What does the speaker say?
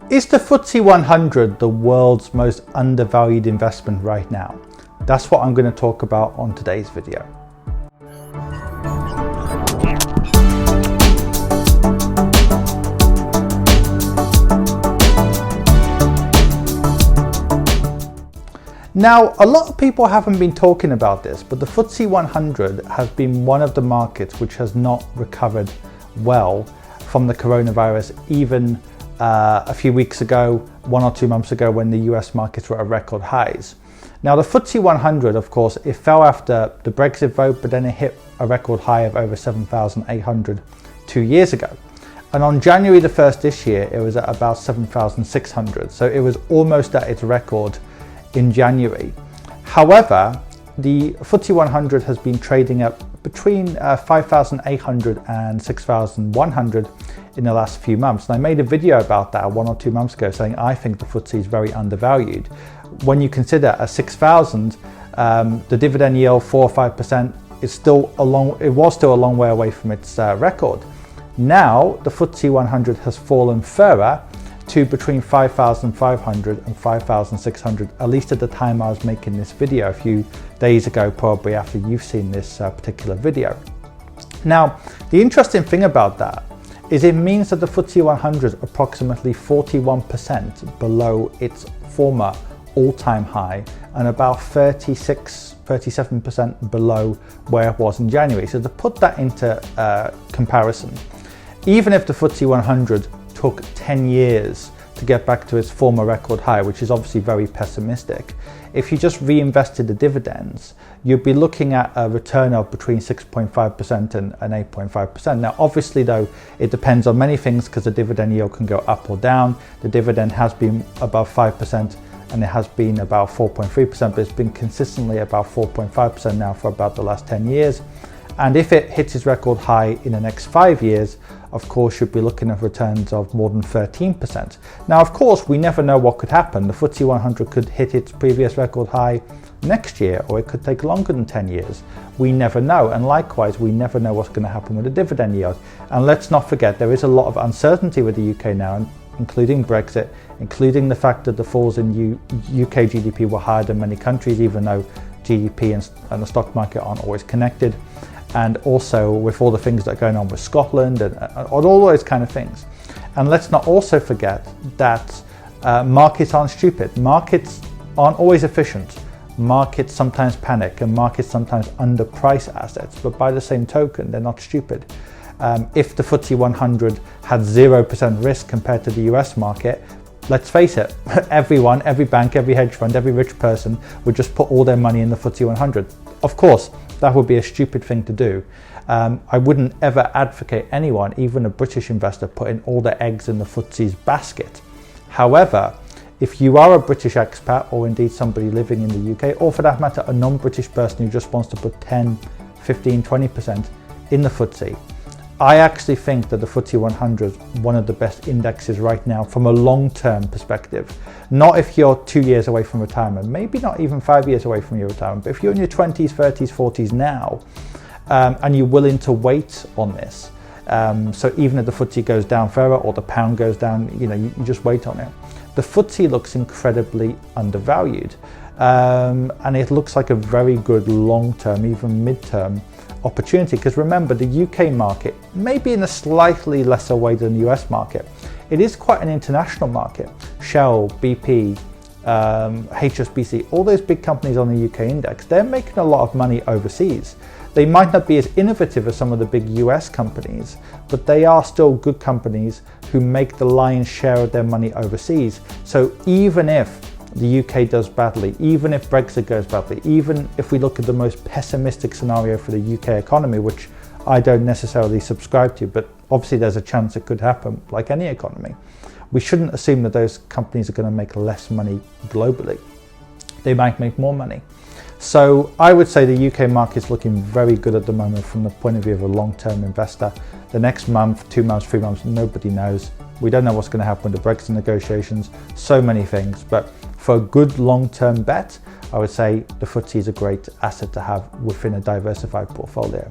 Is the FTSE 100 the world's most undervalued investment right now? That's what I'm going to talk about on today's video. Now, a lot of people haven't been talking about this, but the FTSE 100 has been one of the markets which has not recovered well from the coronavirus, even a few weeks ago, 1 or 2 months ago, when the US markets were at record highs. Now, the FTSE 100, of course, it fell after the Brexit vote, but then it hit a record high of over 7,800 2 years ago. And on January the 1st this year, it was at about 7,600. So it was almost at its record in January. However, the FTSE 100 has been trading up between 5,800 and 6,100 in the last few months. And I made a video about that 1 or 2 months ago saying I think the FTSE is very undervalued. When you consider at 6,000, the dividend yield 4 or 5% is still it was still a long way away from its record. Now the FTSE 100 has fallen further to between 5,500 and 5,600, at least at the time I was making this video a few days ago, probably after you've seen this particular video. Now, the interesting thing about that is it means that the FTSE 100 is approximately 41% below its former all-time high and about 37% below where it was in January. So to put that into comparison, even if the FTSE 100 took 10 years to get back to its former record high, which is obviously very pessimistic, if you just reinvested the dividends, you'd be looking at a return of between 6.5% and 8.5%. Now, obviously, though, it depends on many things because the dividend yield can go up or down. The dividend has been above 5% and it has been about 4.3%, but it's been consistently about 4.5% now for about the last 10 years. And if it hits its record high in the next 5 years, of course, you'd be looking at returns of more than 13%. Now, of course, we never know what could happen. The FTSE 100 could hit its previous record high next year, or it could take longer than 10 years. We never know. And likewise, we never know what's going to happen with the dividend yield. And let's not forget, there is a lot of uncertainty with the UK now, including Brexit, including the fact that the falls in UK GDP were higher than many countries, even though GDP and the stock market aren't always connected. And also with all the things that are going on with Scotland and all those kind of things. And let's not also forget that markets aren't stupid. Markets aren't always efficient. Markets sometimes panic and markets sometimes underprice assets, but by the same token, they're not stupid. If the FTSE 100 had 0% risk compared to the US market, let's face it, everyone, every bank, every hedge fund, every rich person would just put all their money in the FTSE 100. Of course, that would be a stupid thing to do. I wouldn't ever advocate anyone, even a British investor, putting all their eggs in the FTSE's basket. However, if you are a British expat or indeed somebody living in the UK, or for that matter, a non-British person who just wants to put 10, 15, 20% in the FTSE, I actually think that the FTSE 100 is one of the best indexes right now from a long-term perspective. Not if you're 2 years away from retirement, maybe not even 5 years away from your retirement, but if you're in your 20s, 30s, 40s now, and you're willing to wait on this, so even if the FTSE goes down further or the pound goes down, you just wait on it. The FTSE looks incredibly undervalued, and it looks like a very good long-term, even mid-term opportunity, because remember, the UK market, maybe in a slightly lesser way than the US market, it is quite an international market. Shell, BP, HSBC, all those big companies on the UK index, they're making a lot of money overseas. They might not be as innovative as some of the big US companies, but they are still good companies who make the lion's share of their money overseas. So even if the UK does badly, even if Brexit goes badly, even if we look at the most pessimistic scenario for the UK economy, which I don't necessarily subscribe to, but obviously there's a chance it could happen like any economy, we shouldn't assume that those companies are going to make less money globally. They might make more money. So I would say the UK market is looking very good at the moment from the point of view of a long-term investor. The next month, 2 months, 3 months, nobody knows. We don't know what's going to happen with the Brexit negotiations, so many things. But for a good long-term bet, I would say the FTSE is a great asset to have within a diversified portfolio.